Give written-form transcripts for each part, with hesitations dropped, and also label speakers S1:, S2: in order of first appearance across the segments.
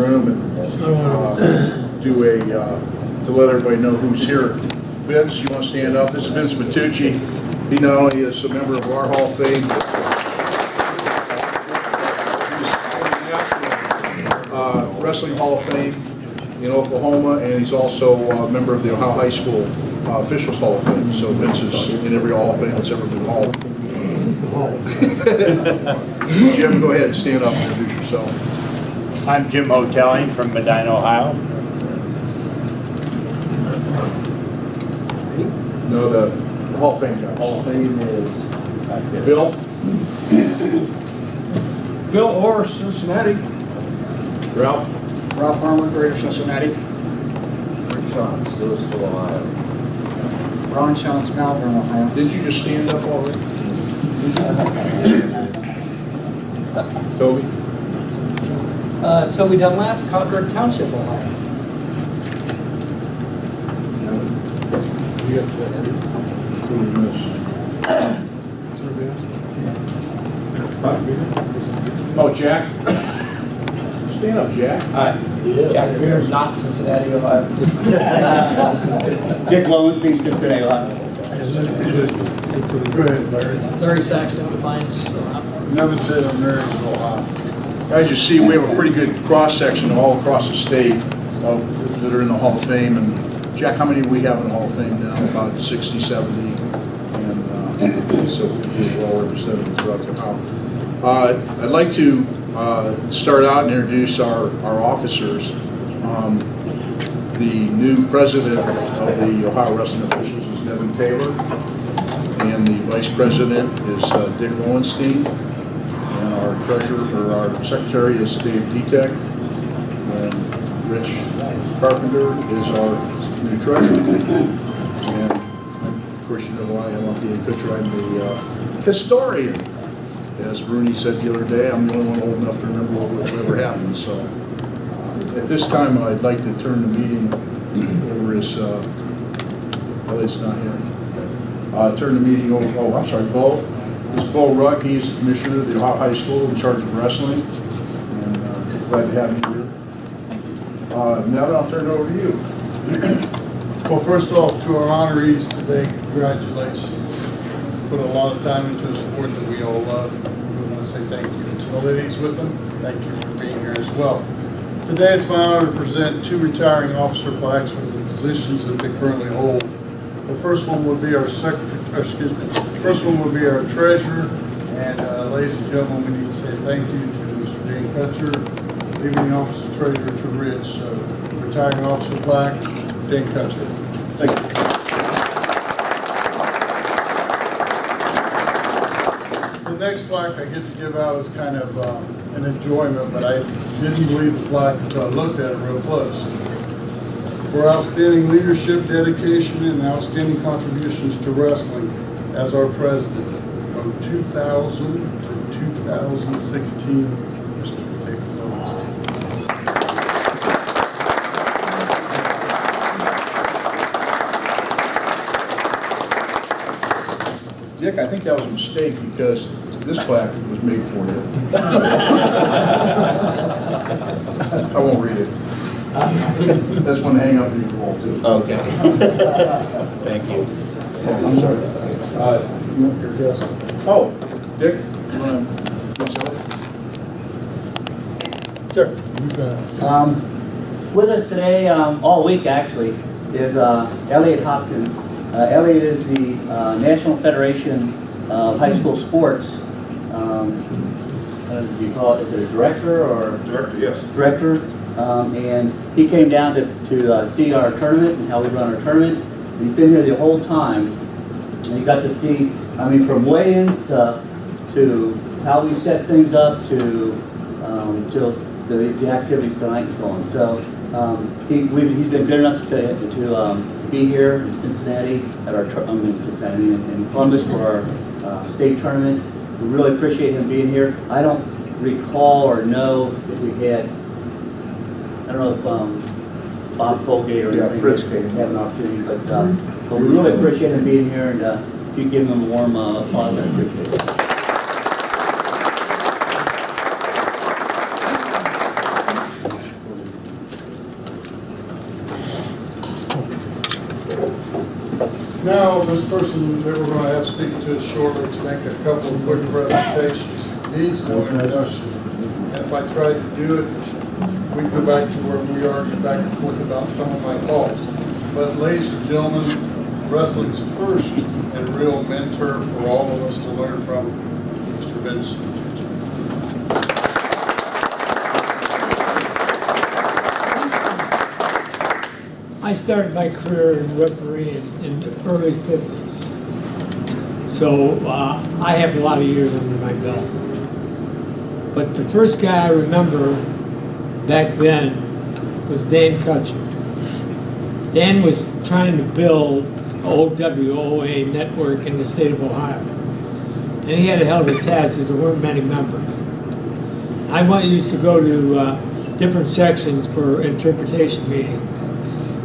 S1: room and do to let everybody know who's here. Vince, you want to stand up? This is Vince Matucci. He not only is a member of our Hall of Fame, but Wrestling Hall of Fame in Oklahoma, and he's also a member of the Ohio High School Officials Hall of Fame. So Vince is in every Hall of Fame that's ever been held. Jim, go ahead and stand up and introduce yourself.
S2: I'm Jim Hotelling from Medina, Ohio.
S1: No, the Hall of Fame guys.
S3: Hall of Fame is
S1: Bill.
S4: Bill Orr, Cincinnati.
S1: Ralph.
S4: Ralph Harmon, Greater Cincinnati.
S3: Rick Shantz, Louisville, Ohio.
S4: Ron Shantz, Malvern, Ohio.
S1: Did you just stand up already? Toby.
S4: Toby Dunlap, Concord Township, Ohio.
S1: Oh, Jack. Stand up, Jack.
S5: Hi, Jack Beard, not Cincinnati, Ohio. Dick Lowenstein, Cincinnati, Ohio.
S3: Go ahead, Larry.
S4: Larry Saxton, Defiance,
S3: Never said I'm Marysville, Ohio.
S1: As you see, we have a pretty good cross-section all across the state of that are in the Hall of Fame. And Jack, how many do we have in the Hall of Fame now? About 60, 70. And so we're well represented throughout the house. I'd like to start out and introduce our officers. The new president of the Ohio Wrestling Officials is Nevin Taylor, and the vice president is Dick Lowenstein, and our treasurer or our secretary is Dave Detek, and Rich Carpenter is our new treasurer. And of course, you know why I'm up the picture. I'm the historian. As Rooney said the other day, I'm the only one old enough to remember whatever happened. So at this time, I'd like to turn the meeting over as, Elliott's not here. Turn the meeting over, oh, I'm sorry, Bo. This is Bo Ruck. He's the commissioner of the Ohio High School in charge of wrestling. And glad to have you here. Now I'll turn it over to you.
S3: Well, first off, to our honorees today, congratulations. Put a lot of time into a sport that we all love. We want to say thank you to the ladies with them. Thank you for being here as well. Today it's my honor to present two retiring officer plaques for the positions that they currently hold. The first one would be our first one would be our treasurer. And ladies and gentlemen, we need to say thank you to Mr. Dean Kutcher, leaving the office of treasurer to Rich. So, retiring officer plaque, Dean Kutcher.
S1: Thank you.
S3: The next plaque I get to give out is kind of an enjoyment, but I didn't believe the plaque until I looked at it real close. For outstanding leadership, dedication, and outstanding contributions to wrestling as our president from 2000 to 2016, Mr. David Lowenstein.
S1: Dick, I think that was a mistake because this plaque was made for you. I won't read it. That's one to hang up in your wall too.
S5: Okay. Thank you.
S1: I'm sorry. You want your guest? Oh, Dick, you want to
S5: Sure. With us today, all week actually, is Elliot Hopkins. Elliot is the National Federation of High School Sports. Do you call it, is it a director or?
S1: Director, yes.
S5: Director. And he came down to see our tournament and how we run our tournament. He's been here the whole time. And you got to see, I mean, from weigh-ins to how we set things up to the activities tonight and so on. So he's been good enough to be here in Cincinnati at our Cincinnati in Columbus for our state tournament. We really appreciate him being here. I don't recall or know if we had, I don't know if Bob Colgate or anything
S1: Fritz came.
S5: have an opportunity, but we really appreciate him being here, and if you give him a warm applause, I appreciate it.
S3: Now, this person that we're going to have speak to us shortly to make a couple of quick presentations needs no introduction. And if I tried to do it, we'd go back to where we argued back and forth about some of my faults. But ladies and gentlemen, wrestling's first and real mentor for all of us to learn from, Mr. Vince.
S6: I started my career in refereeing in the early 50s. So I have a lot of years under my belt. But the first guy I remember back then was Dan Kutcher. Dan was trying to build an OWOA network in the state of Ohio. And he had a hell of a task because there weren't many members. I used to go to different sections for interpretation meetings.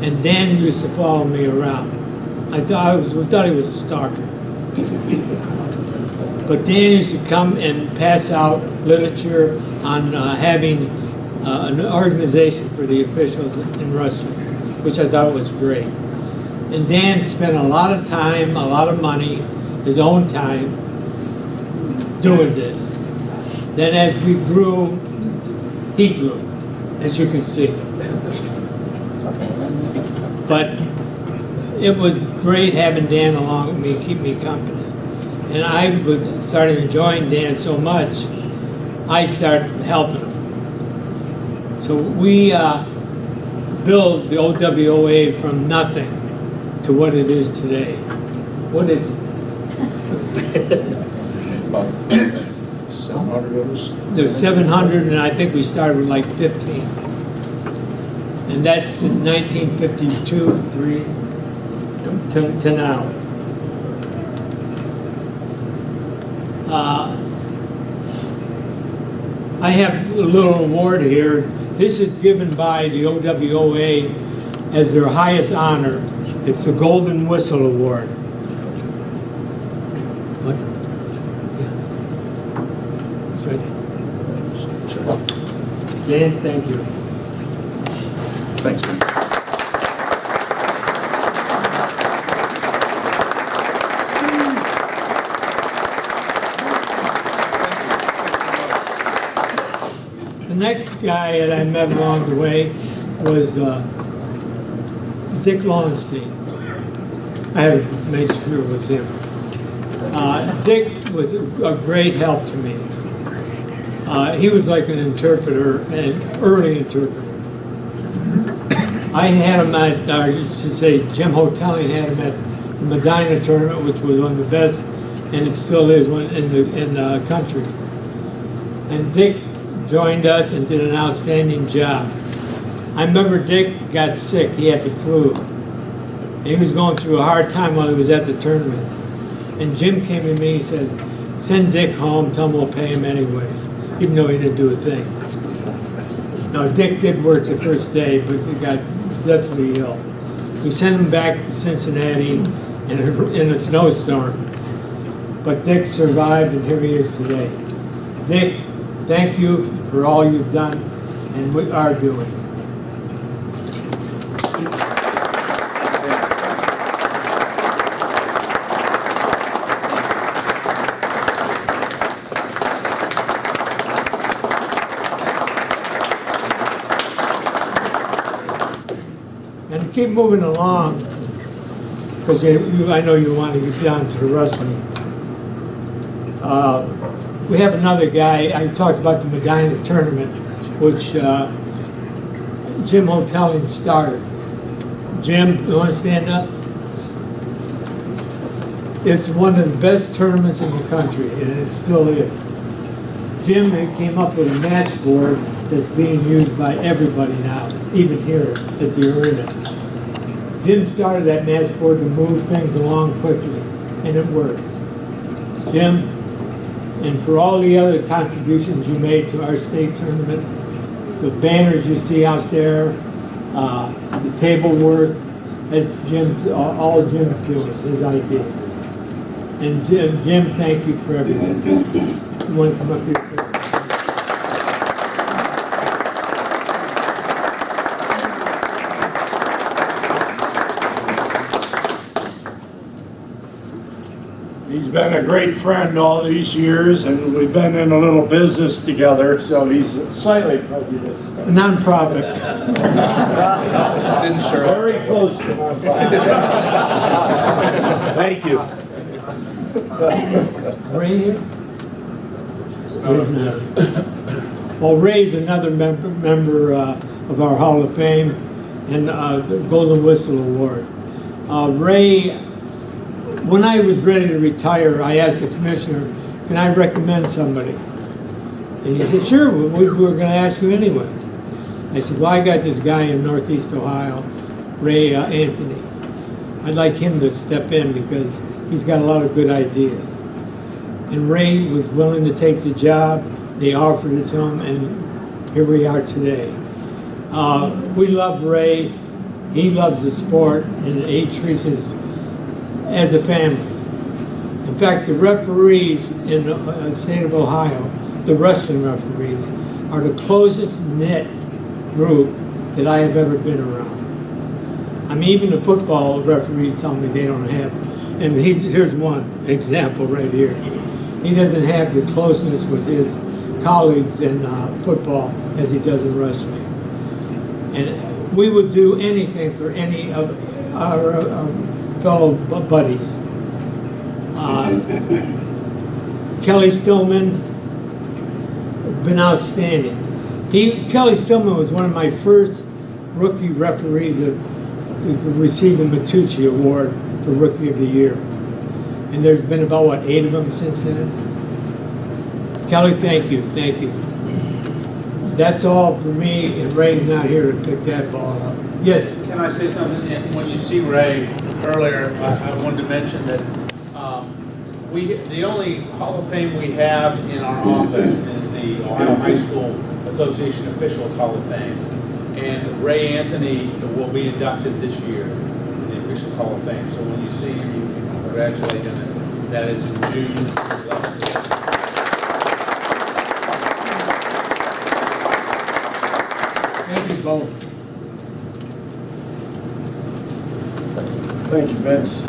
S6: And Dan used to follow me around. I thought he was a stalker. But Dan used to come and pass out literature on having an organization for the officials in wrestling, which I thought was great. And Dan spent a lot of time, a lot of money, his own time, doing this. Then as we grew, he grew, as you can see. But it was great having Dan along with me, keep me company. And I started enjoying Dan so much, I started helping him. So we built the OWOA from nothing to what it is today. What is it?
S1: About 700 of us.
S6: There's 700, and I think we started with like 15. And that's in 1952, 3 to now. I have a little award here. This is given by the OWOA as their highest honor. It's the Golden Whistle Award. What? Yeah. That's right. Dan, thank you.
S1: Thanks, man.
S6: The next guy that I met along the way was Dick Lowenstein. I haven't made sure it was him. Dick was a great help to me. He was like an interpreter, an early interpreter. I had him at, I used to say, Jim Hotelling had him at the Medina tournament, which was one of the best, and it still is one in the country. And Dick joined us and did an outstanding job. I remember Dick got sick. He had the flu. He was going through a hard time while he was at the tournament. And Jim came to me and said, send Dick home, tell him we'll pay him anyways, even though he didn't do a thing. Now, Dick did work the first day, but he got deathly ill. We sent him back to Cincinnati in a snowstorm. But Dick survived, and here he is today. Dick, thank you for all you've done and we are doing. And to keep moving along, because I know you want to get down to the wrestling. We have another guy. I talked about the Medina tournament, which Jim Hotelling started. Jim, you want to stand up? It's one of the best tournaments in the country, and it still is. Jim came up with a match board that's being used by everybody now, even here at the arena. Jim started that match board to move things along quickly, and it works. Jim, and for all the other contributions you made to our state tournament, the banners you see out there, the table work, that's Jim's, all Jim's doing, his idea. And Jim, thank you for everything. You want to come up here too?
S2: He's been a great friend all these years, and we've been in a little business together, so he's slightly prejudiced.
S6: A nonprofit.
S1: Didn't start.
S2: Very close to nonprofit. Thank you.
S6: Ray here? Ray's not here. Well, Ray's another member of our Hall of Fame and the Golden Whistle Award. Ray, when I was ready to retire, I asked the commissioner, can I recommend somebody? And he said, sure, we were going to ask you anyways. I said, well, I got this guy in Northeast Ohio, Ray Anthony. I'd like him to step in because he's got a lot of good ideas. And Ray was willing to take the job. They offered it to him, and here we are today. We love Ray. He loves the sport, and he treats us as a family. In fact, the referees in the state of Ohio, the wrestling referees, are the closest knit group that I have ever been around. I mean, even the football referees tell me they don't have, and here's one example right here. He doesn't have the closeness with his colleagues in football as he does in wrestling. And we would do anything for any of our fellow buddies. Kelly Stillman, been outstanding. Kelly Stillman was one of my first rookie referees to receive the Matucci Award for Rookie of the Year. And there's been about, what, 8 of them since then? Kelly, thank you, thank you. That's all for me, and Ray's not here to pick that ball up. Yes?
S7: Can I say something? And when you see Ray earlier, I wanted to mention that the only Hall of Fame we have in our office is the Ohio High School Association Officials Hall of Fame. And Ray Anthony will be inducted this year in the Officials Hall of Fame. So when you see him, you can congratulate him. That is in June 11th.
S6: Thank you both.
S2: Thank you, Vince.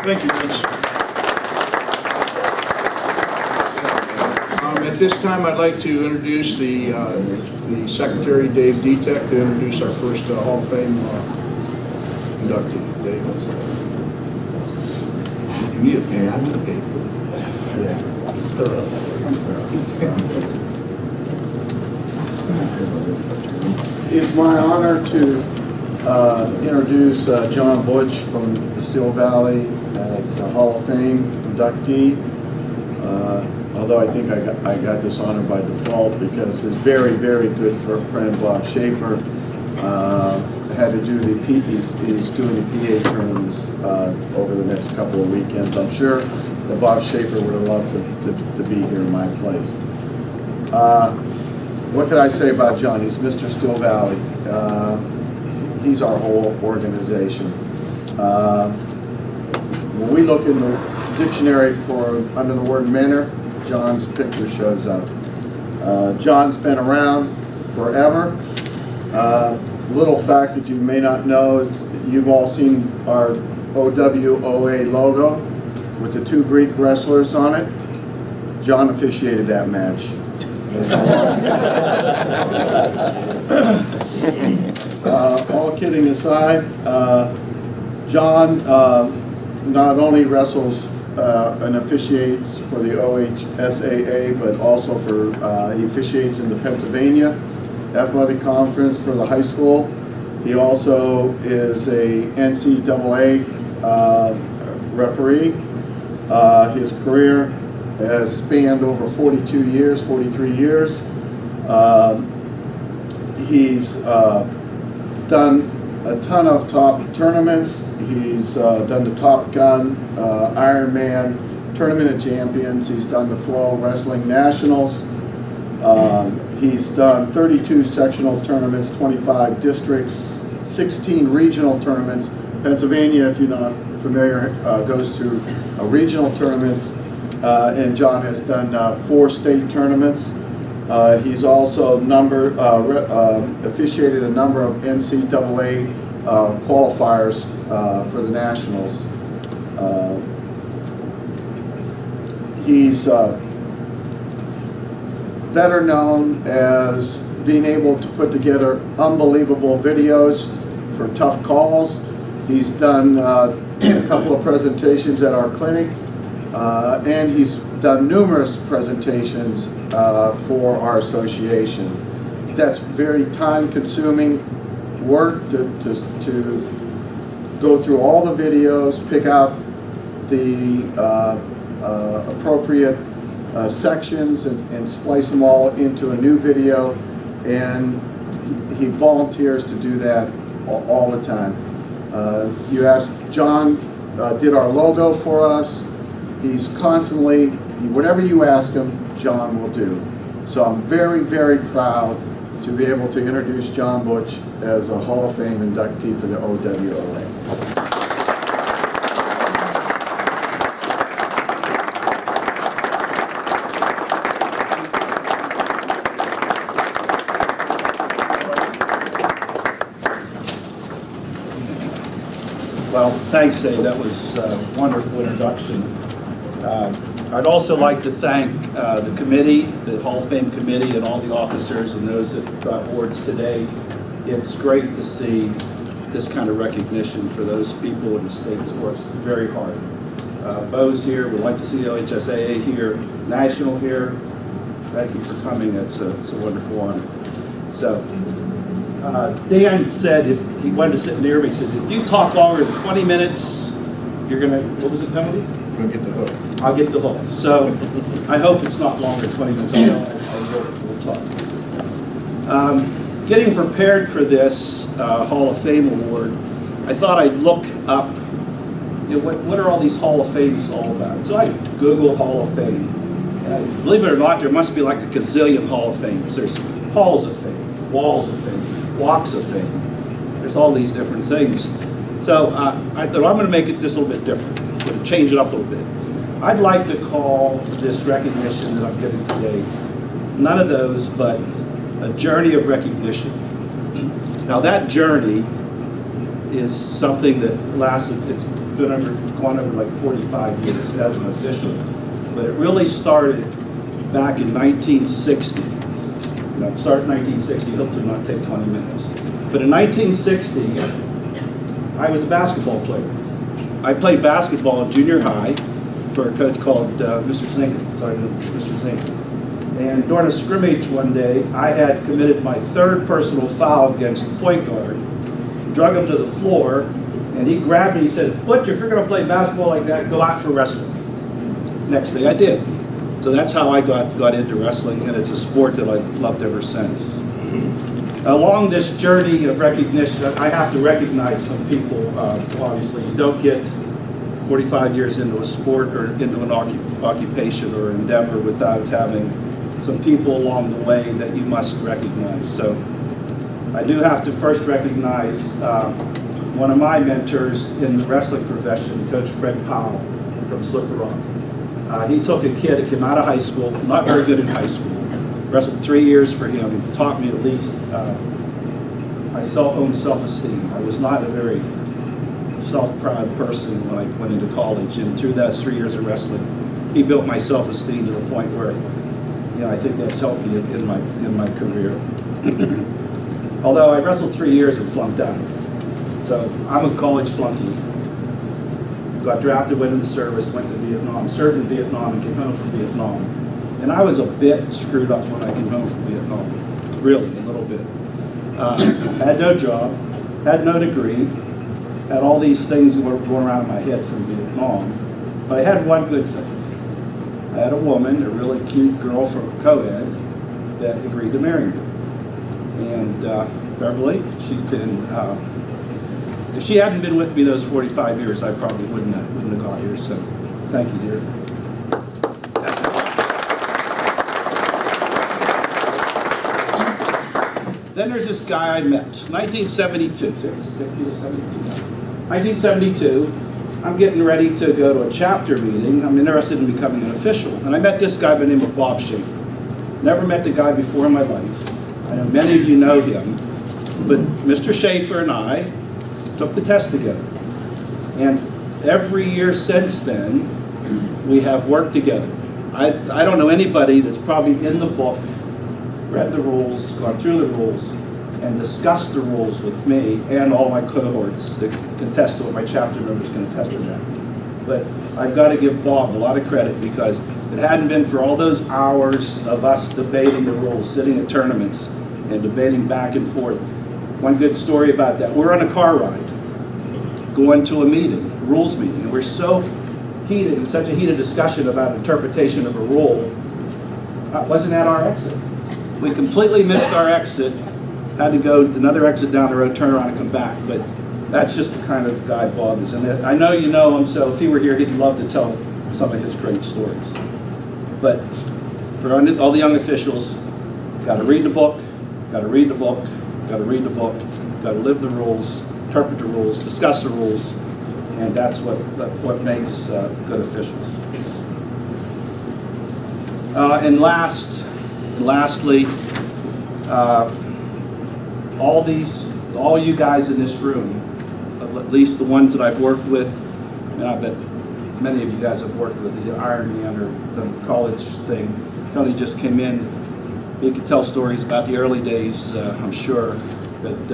S1: Thank you, Vince. At this time, I'd like to introduce the Secretary, Dave Detek, to introduce our first Hall of Fame inductee. Dave, what's that? You need a pen, I need a paper.
S8: It's my honor to introduce John Butch from the Steel Valley as a Hall of Fame inductee. Although I think I got this honor by default because his very, very good friend Bob Schaefer had to do he's doing the PA tournaments over the next couple of weekends. I'm sure that Bob Schaefer would have loved to be here in my place. What can I say about John? He's Mr. Steel Valley. He's our whole organization. When we look in the dictionary for under the word manner, John's picture shows up. John's been around forever. Little fact that you may not know is you've all seen our OWOA logo with the 2 Greek wrestlers on it. John officiated that match. All kidding aside, John not only wrestles and officiates for the OHSAA, but also he officiates in the Pennsylvania Athletic Conference for the high school. He also is a NCAA referee. His career has spanned over 43 years. He's done a ton of top tournaments. He's done the Top Gun, Ironman, Tournament of Champions. He's done the Flow Wrestling Nationals. He's done 32 sectional tournaments, 25 districts, 16 regional tournaments. Pennsylvania, if you're not familiar, goes to regional tournaments. And John has done 4 state tournaments. He's also officiated a number of NCAA qualifiers for the Nationals. he's better known as being able to put together unbelievable videos for tough calls. He's done a couple of presentations at our clinic, and he's done numerous presentations for our association. That's very time-consuming work to go through all the videos, pick out the appropriate sections and splice them all into a new video, and he volunteers to do that all the time. You asked, John did our logo for us. He's constantly, whatever you ask him, John will do. So I'm very, very proud to be able to introduce John Butch as a Hall of Fame inductee for the OWOA.
S9: Well, thanks, Dave. That was a wonderful introduction. I'd also like to thank the committee, the Hall of Fame committee, and all the officers and those that got awards today. It's great to see this kind of recognition for those people in the state that works very hard. Bo's here. We'd like to see the OHSAA here, National here. Thank you for coming. It's a wonderful honor. So, Dan said if he wanted to sit near me, he says, if you talk longer than 20 minutes, you're going to, what was the penalty?
S1: We'll get the hook.
S9: I'll get the hook. So I hope it's not longer than 20 minutes. We'll talk. Getting prepared for this Hall of Fame award, I thought I'd look up, what are all these Hall of Fames all about? So I Googled Hall of Fame. And believe it or not, there must be like a gazillion Hall of Fames. There's Halls of Fame, Walls of Fame, Walks of Fame. There's all these different things. So I thought I'm going to make it just a little bit different. I'm going to change it up a little bit. I'd like to call this recognition that I'm getting today none of those, but a journey of recognition. Now that journey is something that lasted, it's gone over like 45 years as an official, but it really started back in 1960. Now, start in 1960, hope to not take 20 minutes. But in 1960, I was a basketball player. I played basketball in junior high for a coach called Mr. Zinker. Sorry, Mr. Zinker. And during a scrimmage one day, I had committed my third personal foul against the point guard, drug him to the floor, and he grabbed me and said, Butch, if you're going to play basketball like that, go out for wrestling. Next day I did. So that's how I got into wrestling, and it's a sport that I've loved ever since. Along this journey of recognition, I have to recognize some people. Obviously, you don't get 45 years into a sport or into an occupation or endeavor without having some people along the way that you must recognize. So I do have to first recognize one of my mentors in the wrestling profession, Coach Fred Powell from Slippery Rock. He took a kid that came out of high school, not very good in high school, wrestled 3 years for him, taught me at least my own self-esteem. I was not a very self-proud person when I went into college, and through those 3 years of wrestling, he built my self-esteem to the point where, I think that's helped me in my career. Although I wrestled 3 years and flunked out. So I'm a college flunky. Got drafted, went into the service, went to Vietnam, served in Vietnam, and came home from Vietnam. And I was a bit screwed up when I came home from Vietnam. Really, a little bit. Had no job, had no degree, had all these things going around in my head from Vietnam. But I had one good thing. I had a woman, a really cute girl from co-ed, that agreed to marry me. And Beverly, she's been, if she hadn't been with me those 45 years, I probably wouldn't have got here. So thank you, dear. Then there's this guy I met, 1972, so it was 60 to 72. 1972, I'm getting ready to go to a chapter meeting. I'm interested in becoming an official. And I met this guy by the name of Bob Schaefer. Never met the guy before in my life. I know many of you know him. But Mr. Schaefer and I took the test together. And every year since then, we have worked together. I don't know anybody that's probably in the book, read the rules, gone through the rules, and discussed the rules with me and all my cohorts that can attest to what my chapter members can attest to that. But I've got to give Bob a lot of credit, because if it hadn't been for all those hours of us debating the rules, sitting at tournaments and debating back and forth. One good story about that, we're on a car ride, going to a meeting, a rules meeting, and we're so heated, in such a heated discussion about interpretation of a rule. Wasn't at our exit. We completely missed our exit, had to go another exit down the road, turn around and come back. But that's just the kind of guy Bob is. And I know you know him, so if he were here, he'd love to tell some of his great stories. But for all the young officials, got to read the book, got to read the book, got to read the book, got to live the rules, interpret the rules, discuss the rules, and that's what makes good officials. And lastly, all you guys in this room, at least the ones that I've worked with, and I bet many of you guys have worked with the Ironman or the college thing. Tony just came in. He could tell stories about the early days, I'm sure. But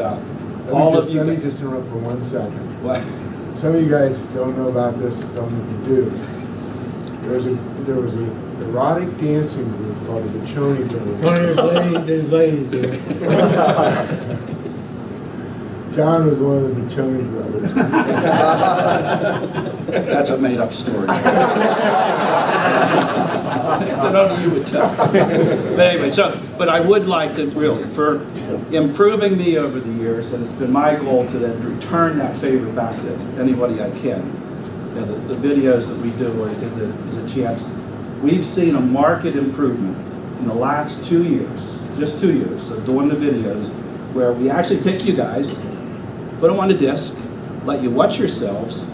S9: all of you.
S10: Let me just interrupt for 1 second.
S9: What?
S10: Some of you guys don't know about this, some of you do. There was a erotic dancing group called the Butch-Steel.
S6: Tony, there's ladies there.
S10: John was one of the Butch-Steel brothers.
S9: That's a made-up story. None of you would tell. But anyway, but I would like to really, for improving me over the years, and it's been my goal to then return that favor back to anybody I can. You know, the videos that we do is a chance. We've seen a marked improvement in the last 2 years, just 2 years of doing the videos, where we actually take you guys, put them on a disc, let you watch yourselves,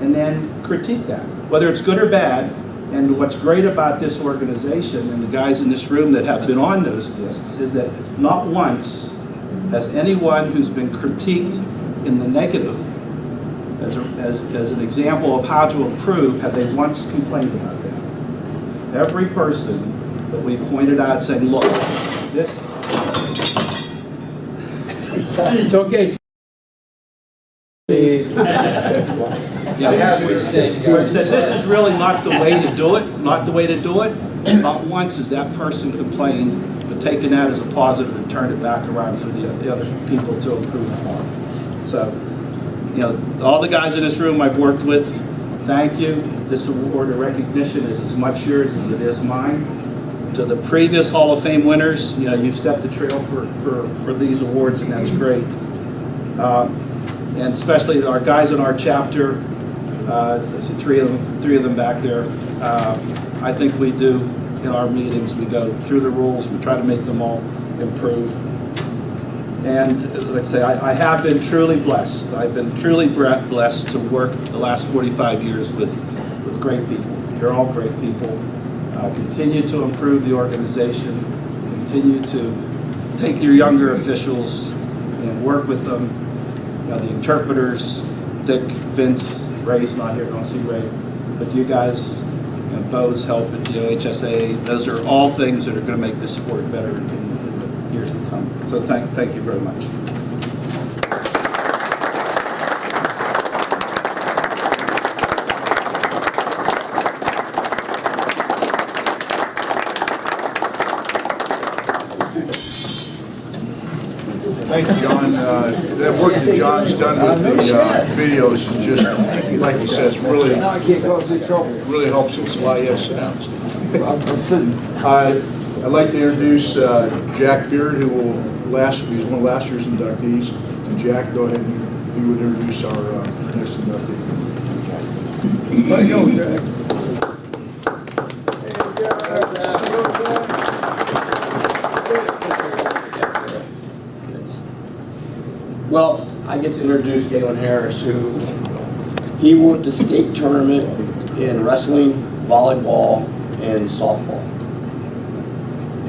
S9: and then critique that, whether it's good or bad. And what's great about this organization and the guys in this room that have been on those discs is that not once has anyone who's been critiqued in the negative as an example of how to improve, have they once complained about that. Every person that we pointed out saying, look, this...
S6: It's okay.
S9: Yeah, said this is really not the way to do it, not the way to do it. Not once has that person complained, but taken that as a positive and turned it back around for the other people to improve upon. So, you know, all the guys in this room I've worked with, thank you. This award of recognition is as much yours as it is mine. To the previous Hall of Fame winners, you know, you've set the trail for these awards, and that's great. And especially our guys in our chapter, I see three of them back there. I think we do, in our meetings, we go through the rules, we try to make them all improve. And like I say, I have been truly blessed. I've been truly blessed to work the last 45 years with great people. You're all great people. Continue to improve the organization. Continue to take your younger officials and work with them. You know, the interpreters, Dick, Vince, Ray's not here, don't see Ray, but you guys, you know, Bo's help at the OHSA, those are all things that are going to make this sport better in the years to come. So thank you very much.
S1: Thank you, John. That work that John's done with the videos is just, like he says, really helps us a lot. Yes, sit down, Steve.
S10: I'm sitting.
S1: I'd like to introduce Jack Beard, who he's one of last year's inductees. And Jack, go ahead and if you would introduce our next inductee.
S11: Well, I get to introduce Galen Harris, who he won the state tournament in wrestling, volleyball, and softball.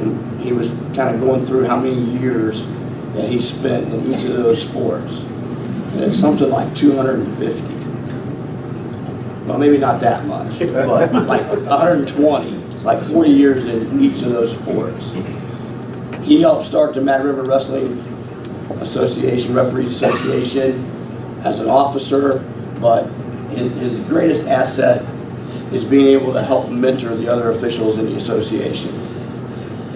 S11: And he was kind of going through how many years that he spent in each of those sports. And it's something like 250. Well, maybe not that much, but like 120. It's like 40 years in each of those sports. He helped start the Mad River Wrestling Association, Referees Association, as an officer, but his greatest asset is being able to help mentor the other officials in the association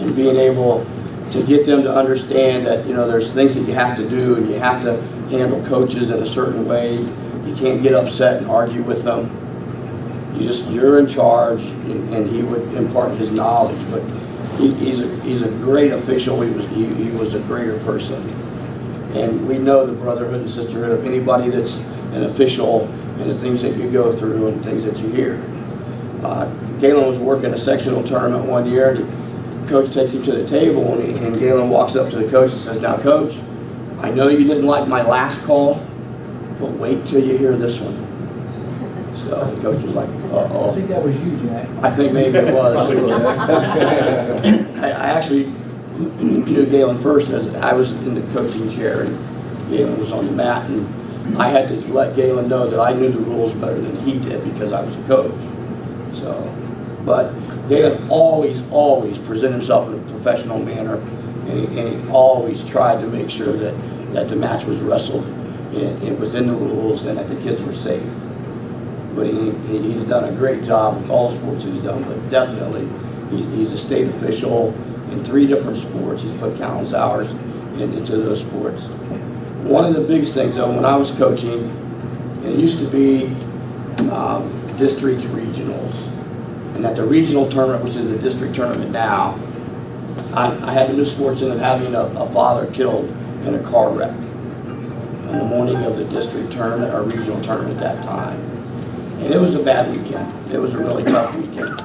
S11: and being able to get them to understand that, you know, there's things that you have to do and you have to handle coaches in a certain way. You can't get upset and argue with them. You're in charge, and he would impart his knowledge. But he's a great official. He was a greater person, and we know the brotherhood and sisterhood of anybody that's an official and the things that you go through and things that you hear. Galen was working a sectional tournament one year, and the coach takes him to the table, and Galen walks up to the coach and says, "Now, coach, I know you didn't like my last call, but wait till you hear this one." So the coach was like, "Uh-oh."
S4: I think that was you, Jack.
S11: I think maybe it was. I actually knew Galen first as I was in the coaching chair and Galen was on the mat, and I had to let Galen know that I knew the rules better than he did because I was a coach. So, but Galen always presented himself in a professional manner, and he always tried to make sure that the match was wrestled within the rules and that the kids were safe. But he's done a great job with all sports he's done, but definitely he's a state official in 3 different sports. He's put countless hours into those sports. One of the biggest things, though, when I was coaching, and it used to be districts regionals, and at the regional tournament, which is the district tournament now, I had the misfortune of having a father killed in a car wreck on the morning of the district tournament, or regional tournament at that time. And it was a bad weekend. It was a really tough weekend.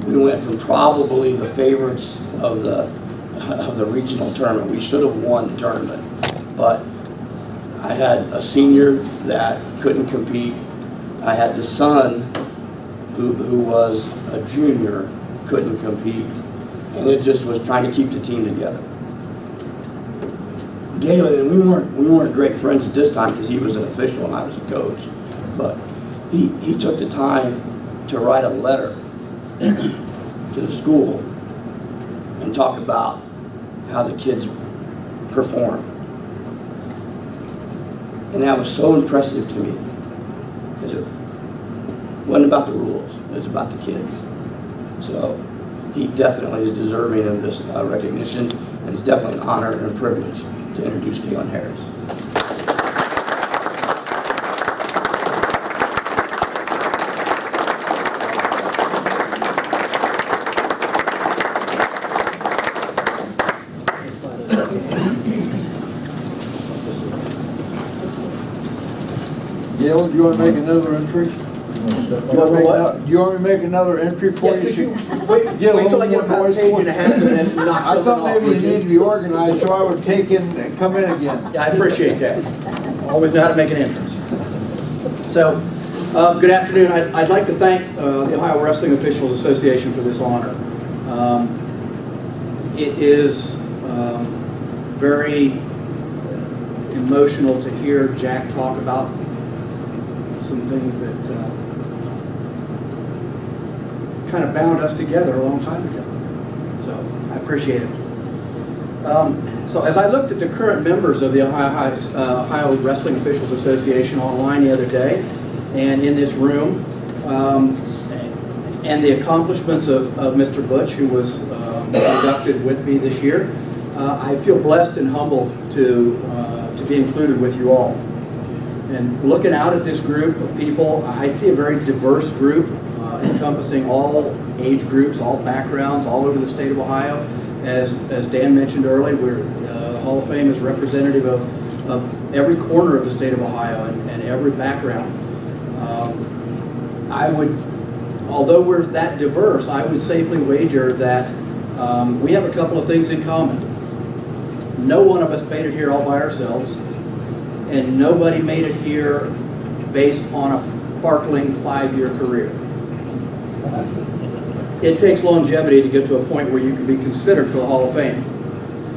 S11: We went from probably the favorites of the regional tournament. We should have won the tournament, but I had a senior that couldn't compete. I had the son who was a junior, couldn't compete, and it just was trying to keep the team together. Galen, and we weren't great friends at this time because he was an official and I was a coach, but he took the time to write a letter to the school and talk about how the kids perform. And that was so impressive to me because it wasn't about the rules, it was about the kids. So he definitely is deserving of this recognition, and it's definitely an honor and a privilege to introduce Galen Harris.
S12: Galen, do you want to make another entry? Do you want me to make another entry for you?
S13: Wait
S12: Get a
S13: till
S12: little
S13: I get
S12: more
S13: about a
S12: noise
S13: page
S12: for
S13: and a
S12: it.
S13: half and then knock
S12: I
S13: something
S12: thought
S13: off,
S12: maybe
S13: would
S12: you need to be organized, so I would take in and come in again.
S13: Yeah, I appreciate that. Always know how to make an entrance. So, good afternoon. I'd like to thank the Ohio Wrestling Officials Association for this honor. It is very emotional to hear Jack talk about some things that kind of bound us together a long time ago. So I appreciate it. So as I looked at the current members of the Ohio Wrestling Officials Association online the other day and in this room, and the accomplishments of Mr. Butch, who was inducted with me this year, I feel blessed and humbled to be included with you all. And looking out at this group of people, I see a very diverse group encompassing all age groups, all backgrounds, all over the state of Ohio. As Dan mentioned earlier, the Hall of Fame is representative of every corner of the state of Ohio and every background. Although we're that diverse, I would safely wager that we have a couple of things in common. No one of us made it here all by ourselves, and nobody made it here based on a sparkling 5-year career. It takes longevity to get to a point where you can be considered for the Hall of Fame.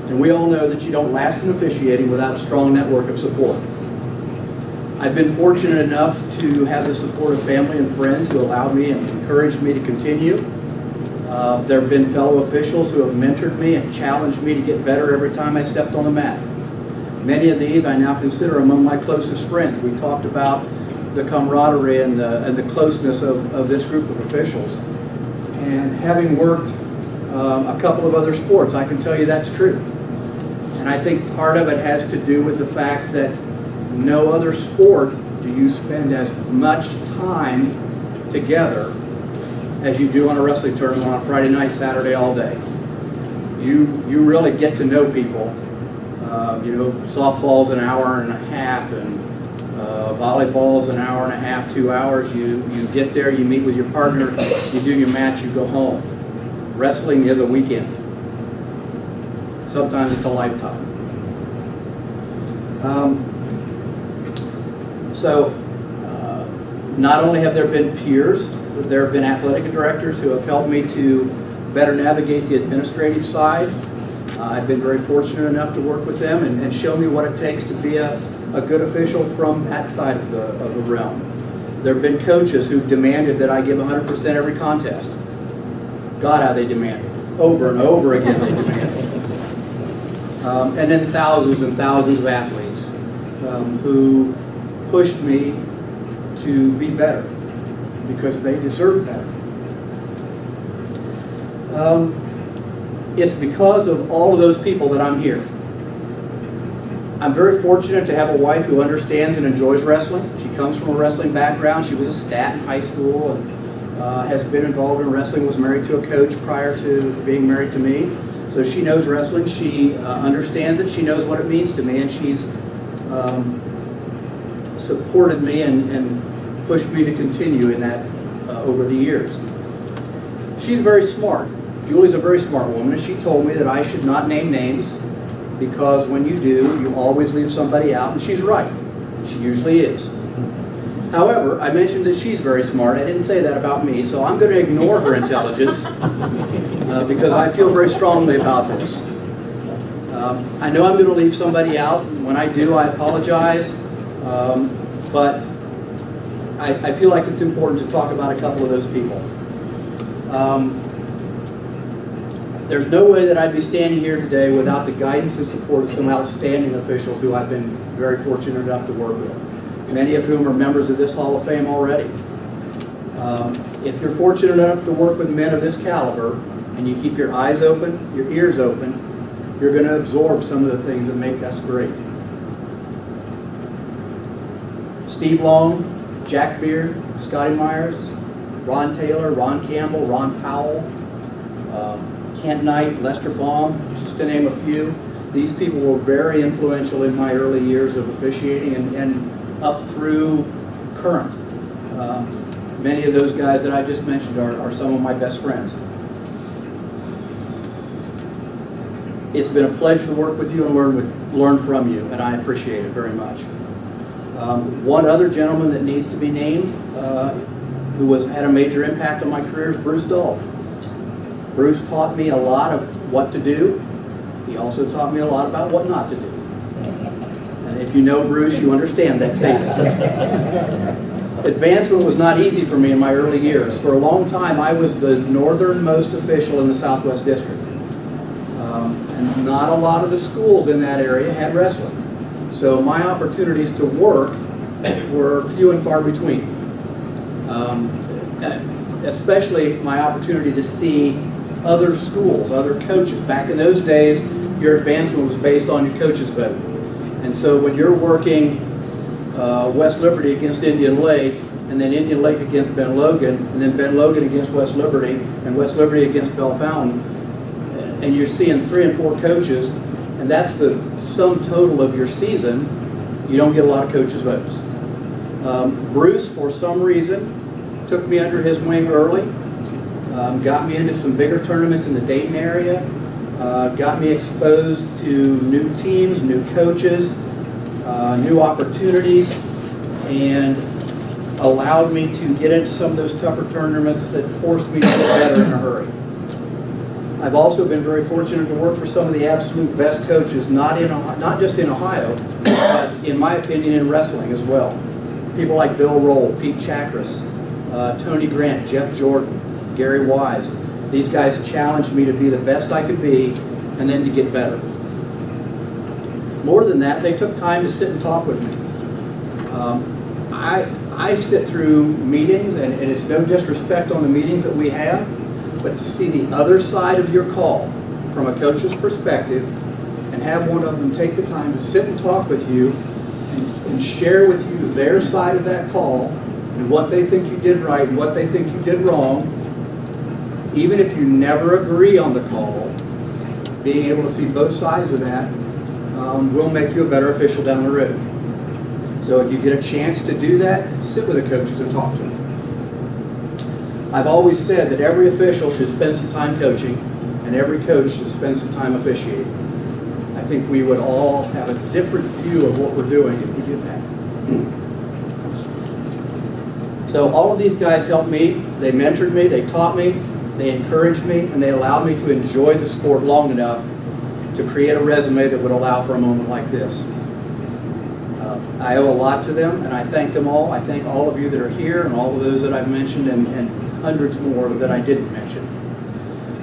S13: And we all know that you don't last in officiating without a strong network of support. I've been fortunate enough to have the support of family and friends who allowed me and encouraged me to continue. There have been fellow officials who have mentored me and challenged me to get better every time I stepped on the mat. Many of these I now consider among my closest friends. We talked about the camaraderie and the closeness of this group of officials. And having worked a couple of other sports, I can tell you that's true. And I think part of it has to do with the fact that no other sport do you spend as much time together as you do on a wrestling tournament on a Friday night, Saturday, all day. You really get to know people. Softball's an hour and a half, and volleyball's an hour and a half, 2 hours. You get there, you meet with your partner, you do your match, you go home. Wrestling is a weekend. Sometimes it's a lifetime. Not only have there been peers, but there have been athletic directors who have helped me to better navigate the administrative side. I've been very fortunate enough to work with them and show me what it takes to be a good official from that side of the realm. There have been coaches who've demanded that I give 100% every contest. God, how they demanded. Over and over again they demanded. And then thousands and thousands of athletes who pushed me to be better because they deserve better. It's because of all of those people that I'm here. I'm very fortunate to have a wife who understands and enjoys wrestling. She comes from a wrestling background. She was a stat in high school and has been involved in wrestling, was married to a coach prior to being married to me. So she knows wrestling, she understands it, she knows what it means to me, and she's supported me and pushed me to continue in that over the years. She's very smart. Julie's a very smart woman, and she told me that I should not name names because when you do, you always leave somebody out, and she's right. She usually is. However, I mentioned that she's very smart. I didn't say that about me, so I'm going to ignore her intelligence because I feel very strongly about this. I know I'm going to leave somebody out. When I do, I apologize, but I feel like it's important to talk about a couple of those people. There's no way that I'd be standing here today without the guidance and support of some outstanding officials who I've been very fortunate enough to work with, many of whom are members of this Hall of Fame already. If you're fortunate enough to work with men of this caliber, and you keep your eyes open, your ears open, you're going to absorb some of the things that make us great. Steve Long, Jack Beard, Scotty Myers, Ron Taylor, Ron Campbell, Ron Powell, Kent Knight, Lester Baum, just to name a few. These people were very influential in my early years of officiating and up through current. Many of those guys that I just mentioned are some of my best friends. It's been a pleasure to work with you and learn from you, and I appreciate it very much. One other gentleman that needs to be named who had a major impact on my career is Bruce Dahl. Bruce taught me a lot of what to do. He also taught me a lot about what not to do. And if you know Bruce, you understand that statement. Advancement was not easy for me in my early years. For a long time, I was the northernmost official in the Southwest District. And not a lot of the schools in that area had wrestling. So my opportunities to work were few and far between. Especially my opportunity to see other schools, other coaches. Back in those days, your advancement was based on your coach's vote. And so when you're working West Liberty against Indian Lake, and then Indian Lake against Ben Logan, and then Ben Logan against West Liberty, and West Liberty against Bell Fountain, and you're seeing 3 and 4 coaches, and that's the sum total of your season, you don't get a lot of coaches' votes. Bruce, for some reason, took me under his wing early, got me into some bigger tournaments in the Dayton area, got me exposed to new teams, new coaches, new opportunities, and allowed me to get into some of those tougher tournaments that forced me to get better in a hurry. I've also been very fortunate to work for some of the absolute best coaches, not just in Ohio, but in my opinion in wrestling as well. People like Bill Roll, Pete Chakras, Tony Grant, Jeff Jordan, Gary Wise. These guys challenged me to be the best I could be and then to get better. More than that, they took time to sit and talk with me. I sit through meetings, and it's no disrespect on the meetings that we have, but to see the other side of your call from a coach's perspective and have one of them take the time to sit and talk with you and share with you their side of that call and what they think you did right and what they think you did wrong, even if you never agree on the call, being able to see both sides of that will make you a better official down the road. So if you get a chance to do that, sit with the coaches and talk to them. I've always said that every official should spend some time coaching and every coach should spend some time officiating. I think we would all have a different view of what we're doing if we did that. So all of these guys helped me, they mentored me, they taught me, they encouraged me, and they allowed me to enjoy the sport long enough to create a resume that would allow for a moment like this. I owe a lot to them, and I thank them all. I thank all of you that are here and all of those that I've mentioned and hundreds more that I didn't mention.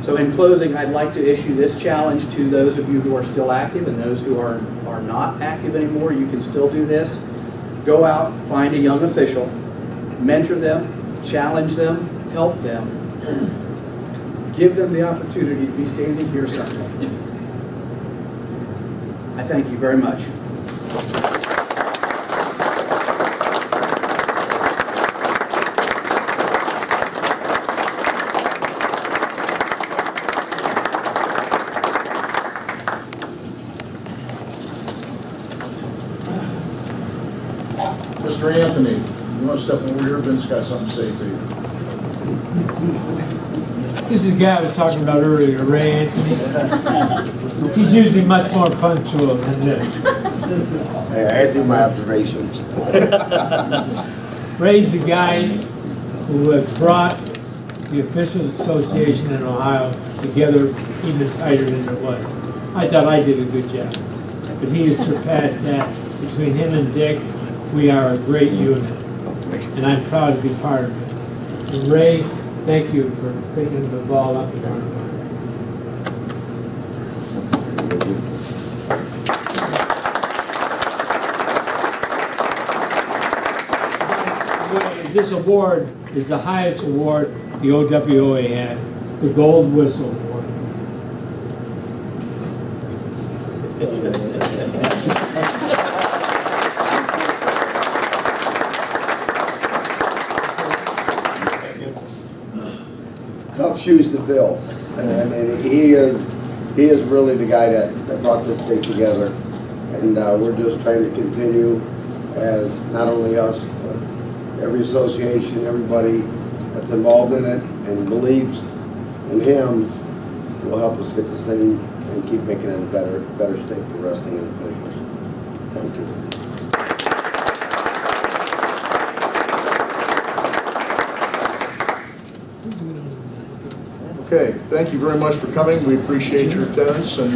S13: So in closing, I'd like to issue this challenge to those of you who are still active and those who are not active anymore. You can still do this. Go out, find a young official, mentor them, challenge them, help them, give them the opportunity to be standing here someday. I thank you very much.
S1: Mr. Anthony, you want to step over here? Vince got something to say to you.
S6: This is the guy I was talking about earlier, Ray Anthony. He's usually much more punctual than this.
S14: I had to do my observations.
S6: Ray's the guy who has brought the Officials Association in Ohio together even tighter than it was. I thought I did a good job, but he has surpassed that. Between him and Dick, we are a great unit, and I'm proud to be part of it. And Ray, thank you for picking the ball up in our mind. This award is the highest award the OWOA had, the Gold Whistle Award.
S14: Tough shoes to fill. And he is really the guy that brought this thing together. And we're just trying to continue as not only us, but every association, everybody that's involved in it and believes in him will help us get this thing and keep making it a better state for wrestling and officials. Thank you.
S1: Okay, thank you very much for coming. We appreciate your attendance, and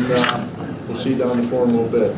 S1: we'll see you down the floor in a little bit.